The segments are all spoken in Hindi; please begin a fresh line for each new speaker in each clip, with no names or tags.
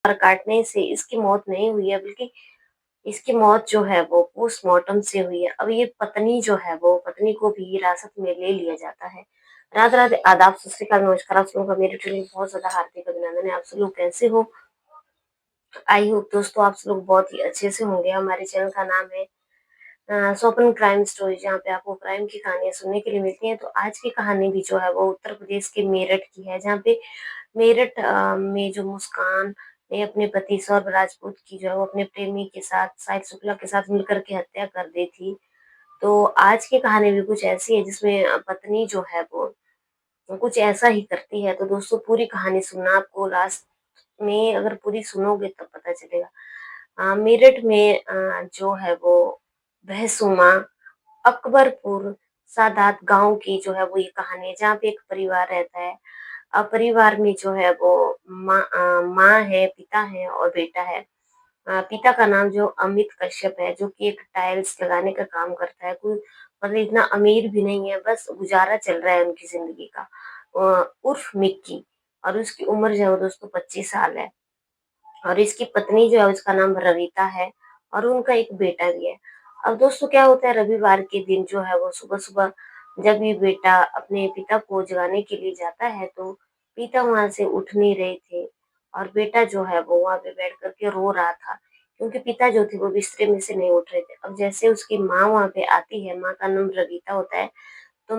और काटने से इसकी मौत नहीं हुई है, बल्कि इसकी मौत जो है वो पोस्टमार्टम से हुई है। अब ये पत्नी जो है वो पत्नी को भी हिरासत में ले लिया जाता है। राधे-राधे, आदाब, सत श्री अकाल, नमस्कार। आप लोगों का मेरे चैनल में बहुत ज़्यादा हार्दिक अभिनंदन है। आप सब लोग कैसे हो? आई होप दोस्तों आप सब लोग बहुत ही अच्छे से होंगे। हमारे चैनल का नाम है स्वप्न क्राइम स्टोरी, जहाँ पे आपको क्राइम की कहानियाँ सुनने के लिए मिलती हैं। तो आज की कहानी भी जो है वो उत्तर प्रदेश के मेरठ की है, जहाँ पे मेरठ में जो मुस्कान ने अपने पति सौरभ राजपूत की जो है वो अपने प्रेमी के साथ साहिल शुक्ला के साथ मिलकर के हत्या कर दी थी। तो आज की कहानी भी कुछ ऐसी है जिसमें पत्नी जो है वो कुछ ऐसा ही करती है। तो दोस्तों पूरी कहानी सुनना, आपको लास्ट में अगर पूरी सुनोगे तब पता चलेगा। मेरठ में जो है वो बहसुमा अकबरपुर सादात गांव की जो है वो ये कहानी है, जहाँ पे एक परिवार रहता है। परिवार में जो है वो माँ है, पिता है और बेटा है। पिता का नाम जो अमित कश्यप है, जो कि एक टाइल्स लगाने का काम करता है। कोई मतलब इतना अमीर भी नहीं है, बस गुजारा चल रहा है उनकी जिंदगी का। उर्फ मिक्की। और उसकी उम्र जो है वो दोस्तों 25 साल है। और इसकी पत्नी जो है उसका नाम रविता है। और उनका एक बेटा भी है। अब दोस्तों क्या होता है, रविवार के दिन जो है वो सुबह सुबह जब ये बेटा अपने पिता को जगाने के लिए जाता है, तो पिता वहां से उठ नहीं रहे थे। और बेटा जो है वो वहां पे बैठ करके रो रहा था, क्योंकि पिता जो थे वो बिस्तर में से नहीं उठ रहे थे। अब जैसे उसकी माँ वहां पे आती है, माँ का नाम रविता होता है। तो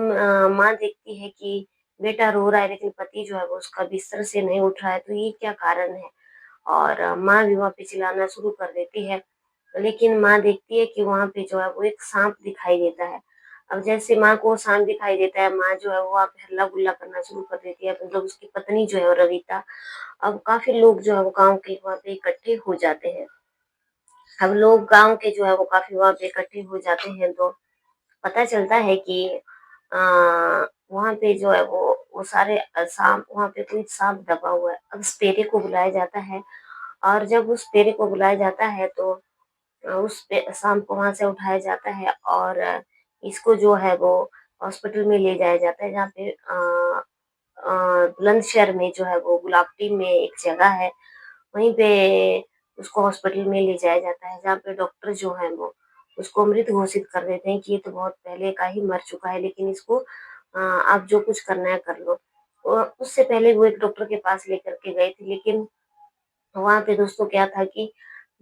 माँ देखती है कि बेटा रो रहा है, लेकिन पति जो है वो उसका बिस्तर से नहीं उठ रहा है, तो ये क्या कारण है। और माँ भी वहाँ पे चिल्लाना शुरू कर देती है। लेकिन माँ देखती है कि वहाँ पे जो है वो एक सांप दिखाई देता है। अब जैसे माँ को सांप दिखाई देता है, माँ जो है वो वहाँ पे हल्ला गुल्ला करना शुरू कर देती है। मतलब उसकी पत्नी जो है वो रविता। अब काफी लोग जो है वो गाँव के वहाँ पे इकट्ठे हो जाते हैं। अब लोग गाँव के जो है वो काफी वहाँ पे इकट्ठे हो जाते हैं, तो पता चलता है कि आ, वहाँ पे जो है वो सारे सांप, वहाँ पे कोई सांप दबा हुआ है। अब स्पेरे को बुलाया जाता है। और जब उस पेरे को बुलाया जाता है, तो उस पे शाम को वहां से उठाया जाता है। और इसको जो है वो हॉस्पिटल में ले जाया जाता है, जहाँ पे बुलंदशहर में जो है वो गुलाबटी में एक जगह है, वहीं पे उसको हॉस्पिटल में ले जाया जाता है, जहाँ पे डॉक्टर जो है वो उसको मृत घोषित कर देते हैं कि ये तो बहुत पहले का ही मर चुका है, लेकिन इसको आप जो कुछ करना है कर लो। उससे पहले वो एक डॉक्टर के पास लेकर के गए थे, लेकिन वहाँ पे दोस्तों क्या था कि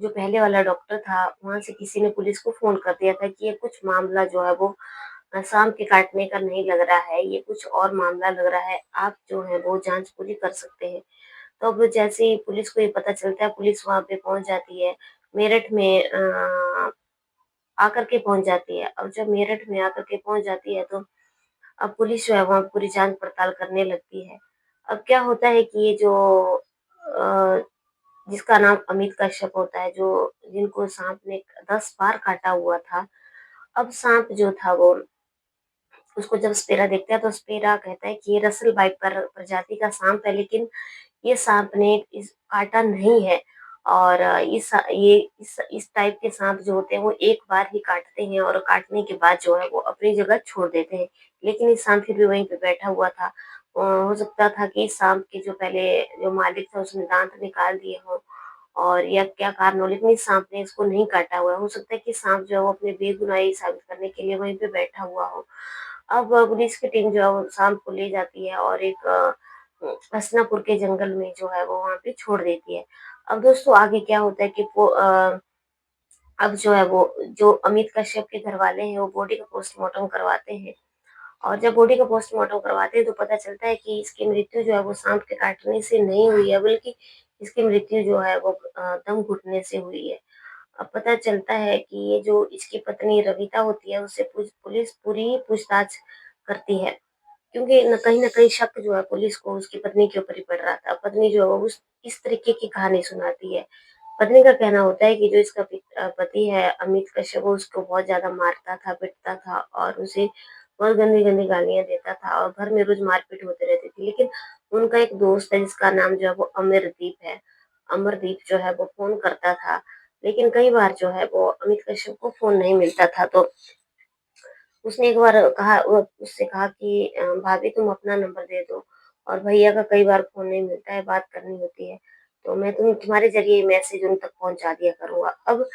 जो पहले वाला डॉक्टर था, वहां से किसी ने पुलिस को फोन कर दिया था कि ये कुछ मामला जो है वो सांप के काटने का नहीं लग रहा है, ये कुछ और मामला लग रहा है, आप जो है वो जांच पूरी कर सकते हैं। तो अब जैसे ही पुलिस को ये पता चलता है, पुलिस वहां पे पहुंच जाती है। मेरठ में आकर के पहुंच जाती है। अब जब मेरठ में आकर के पहुंच जाती है, तो अब पुलिस जो है वहाँ पूरी जांच पड़ताल करने लगती है। अब क्या होता है कि ये जो अ, जिसका नाम अमित कश्यप होता है, जो जिनको सांप ने 10 बार काटा हुआ था। अब सांप जो था वो उसको जब स्पेरा देखता है, तो स्पेरा कहता है कि ये रसल वाइपर प्रजाति का सांप है, लेकिन ये सांप ने इस काटा नहीं है। और इस टाइप के सांप जो होते हैं वो एक बार ही काटते हैं, और काटने के बाद जो है वो अपनी जगह छोड़ देते हैं। लेकिन इस सांप फिर भी वहीं पे बैठा हुआ था। हो सकता था कि इस सांप के जो पहले जो मालिक था उसने दांत निकाल दिए हों, और या क्या कारण हो, लेकिन इस सांप ने इसको नहीं काटा हुआ है। हो सकता है कि सांप जो है वो अपने बेगुनाही साबित करने के लिए वहीं पे बैठा हुआ हो। अब पुलिस की टीम जो है वो सांप को ले जाती है, और एक हसनापुर के जंगल में जो है वो वहां पे छोड़ देती है। अब दोस्तों आगे क्या होता है कि अब जो है वो जो अमित कश्यप के घर वाले हैं वो बॉडी का पोस्टमार्टम करवाते हैं। और जब बॉडी का पोस्टमार्टम करवाते हैं, तो पता चलता है कि इसकी मृत्यु जो है वो सांप के काटने से नहीं हुई है, बल्कि इसकी मृत्यु जो है वो दम घुटने से हुई है। अब पता चलता है कि ये जो इसकी पत्नी रविता होती है, उससे पुलिस पूरी पूछताछ करती है, क्योंकि कहीं न कहीं शक जो है पुलिस को उसकी पत्नी के ऊपर ही पड़ रहा था। पत्नी जो है वो उस इस तरीके की कहानी सुनाती है। पत्नी का कहना होता है कि जो इसका पति है अमित कश्यप, वो उसको बहुत ज़्यादा मारता था, पीटता था, और उसे बहुत गंदी-गंदी गालियाँ देता था, और घर में रोज़ मारपीट होती रहती थी। लेकिन उनका एक दोस्त है जिसका नाम जो है वो अमरदीप है। अमरदीप जो है वो फ़ोन करता था, लेकिन कई बार जो है वो अमित कश्यप को फ़ोन नहीं मिलता था। तो उसने एक बार कहा, उससे कहा कि भाभी तुम अपना नंबर दे दो, और भैया का कई बार फ़ोन नहीं मिलता है, बात करनी होती है। तो मैं तुम्हारे ज़रिए मैसेज उन तक पहुँचा दिया करूँगा। अब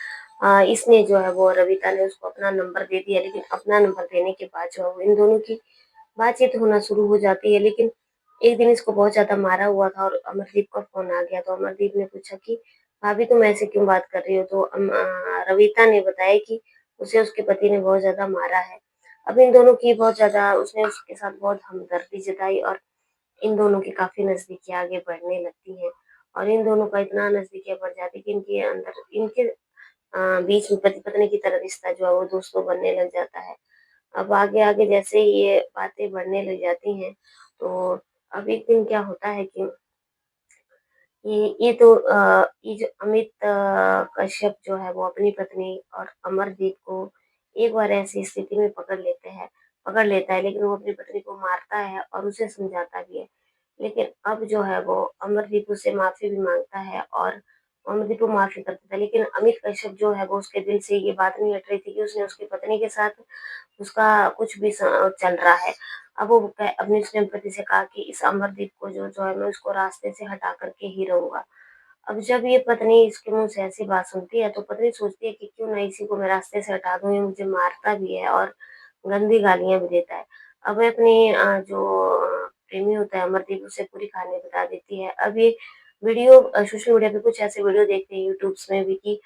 इसने जो है वो रविता ने उसको अपना नंबर दे दिया, लेकिन अपना नंबर देने के बाद जो है वो इन दोनों की बातचीत होना शुरू हो जाती है। लेकिन एक दिन इसको बहुत ज़्यादा मारा हुआ था और अमरदीप का फ़ोन आ गया, तो अमरदीप ने पूछा कि भाभी तुम ऐसे क्यों बात कर रही हो? तो रवीता ने बताया कि उसे उसके पति ने बहुत ज़्यादा मारा है। अब इन दोनों की बहुत ज़्यादा उसने उसके साथ बहुत हमदर्दी जताई और इन दोनों की काफ़ी नज़दीकियाँ आगे बढ़ने लगती हैं और इन दोनों का इतना नज़दीकियाँ बढ़ जाती है कि इनके अंदर इनके बीच में पति-पत्नी की तरह रिश्ता जो है वो दोस्तों बनने लग जाता है। अब आगे-आगे जैसे ही ये बातें बढ़ने लग जाती हैं, तो अब एक दिन क्या होता है कि ये जो अमित कश्यप जो है वो अपनी पत्नी और अमरदीप को एक बार ऐसी स्थिति में पकड़ लेता है, लेकिन वो अपनी पत्नी को मारता है और उसे समझाता भी है। लेकिन अब जो है वो अमरदीप उससे माफ़ी भी माँगता है और अमरदीप को माफ़ी कर देता है। लेकिन अमित कश्यप जो है वो उसके दिल से ये बात नहीं हट रही थी कि उसने उसकी पत्नी के साथ उसका कुछ भी चल रहा है। अब वो अपने उसने पति से कहा कि इस अमरदीप को जो है मैं उसको रास्ते से हटा कर के ही रहूँगा। अब जब ये पत्नी इसके मुँह से ऐसी बात सुनती है, तो पत्नी सोचती है कि क्यों ना इसी को मैं रास्ते से हटा दूँ, ये मुझे मारता भी है और गंदी गालियाँ भी देता है। अब वह अपनी प्रेमी होता है अमरदीप उसे पूरी कहानी बता देती है। अब ये वीडियो सोशल मीडिया पे कुछ ऐसे वीडियो देखते हैं यूट्यूब्स में भी कि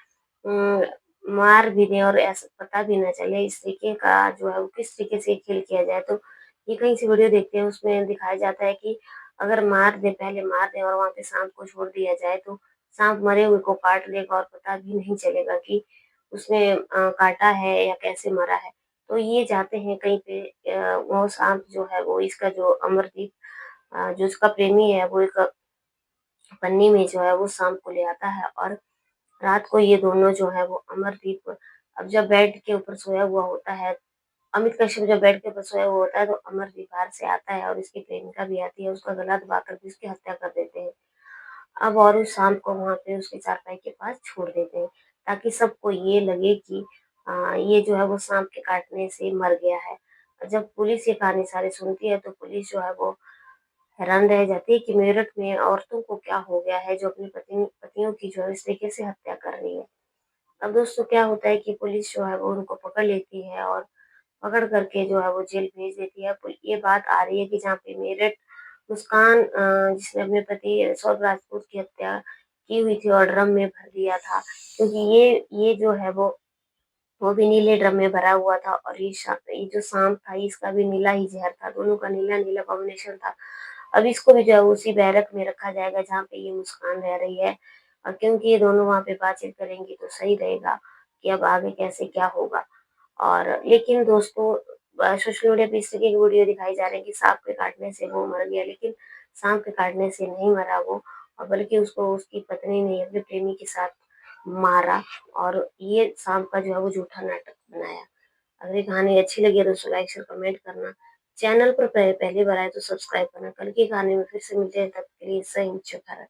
उम, मार भी दें और ऐसा पता भी ना चले इस तरीके का जो है वो किस तरीके से खेल किया जाए। तो ये कहीं से वीडियो देखते हैं उसमें दिखाया जाता है कि अगर मार दें, पहले मार दें और वहाँ पे साँप को छोड़ दिया जाए तो साँप मरे हुए को काट लेगा और पता भी नहीं चलेगा कि उसने काटा है या कैसे मरा है। तो ये जाते हैं कहीं पे वो साँप जो है वो इसका जो अमरदीप जो उसका प्रेमी है वो एक पन्नी में जो है वो साँप को ले आता है और रात को ये दोनों जो है वो अमरदीप अब जब बेड के ऊपर सोया हुआ होता है, अमित कश्यप जब बेड के ऊपर सोया हुआ होता है तो अमरदीप बाहर से आता है और इसकी प्रेमिका भी आती है, उसका गला दबाकर के उसकी हत्या कर देते हैं। अब और उस शाम को वहाँ पे उसके चारपाई के पास छोड़ देते हैं, ताकि सबको ये लगे कि ये जो है वो साँप के काटने से मर गया है। जब पुलिस ये कहानी सारी सुनती है तो पुलिस जो है वो हैरान रह जाती है कि मेरठ में औरतों को क्या हो गया है जो अपनी पतियों की जो है इस तरीके से हत्या कर रही है। अब दोस्तों क्या होता है कि पुलिस जो है वो उनको पकड़ लेती है और पकड़ करके जो है वो जेल भेज देती है। ये बात आ रही है कि जहाँ पे मेरठ मुस्कान जिसने अपने पति सौरभ राजपूत की हत्या की हुई थी और ड्रम में भर दिया था, क्योंकि ये जो है वो भी नीले ड्रम में भरा हुआ था और ये जो साँप था इसका भी नीला ही ज़हर था, दोनों का नीला-नीला कॉम्बिनेशन था। अब इसको भी जो है उसी बैरक में रखा जाएगा जहाँ पे ये मुस्कान रह रही है और क्योंकि ये दोनों वहाँ पे बातचीत करेंगी तो सही रहेगा कि अब आगे कैसे क्या होगा। और लेकिन दोस्तों सोशल मीडिया पे इस तरीके की वीडियो दिखाई जा रही है कि साँप के काटने से वो मर गया, लेकिन साँप के काटने से नहीं मरा वो और बल्कि उसको उसकी पत्नी ने अपने प्रेमी के साथ मारा और ये साँप का जो है वो झूठा नाटक बनाया। अगर ये कहानी अच्छी लगी है तो उसको लाइक, शेयर, कमेंट करना। चैनल पर पहली बार आए तो सब्सक्राइब करना। कल की कहानी में फिर से मिलते हैं, तब तक के लिए सही भारत।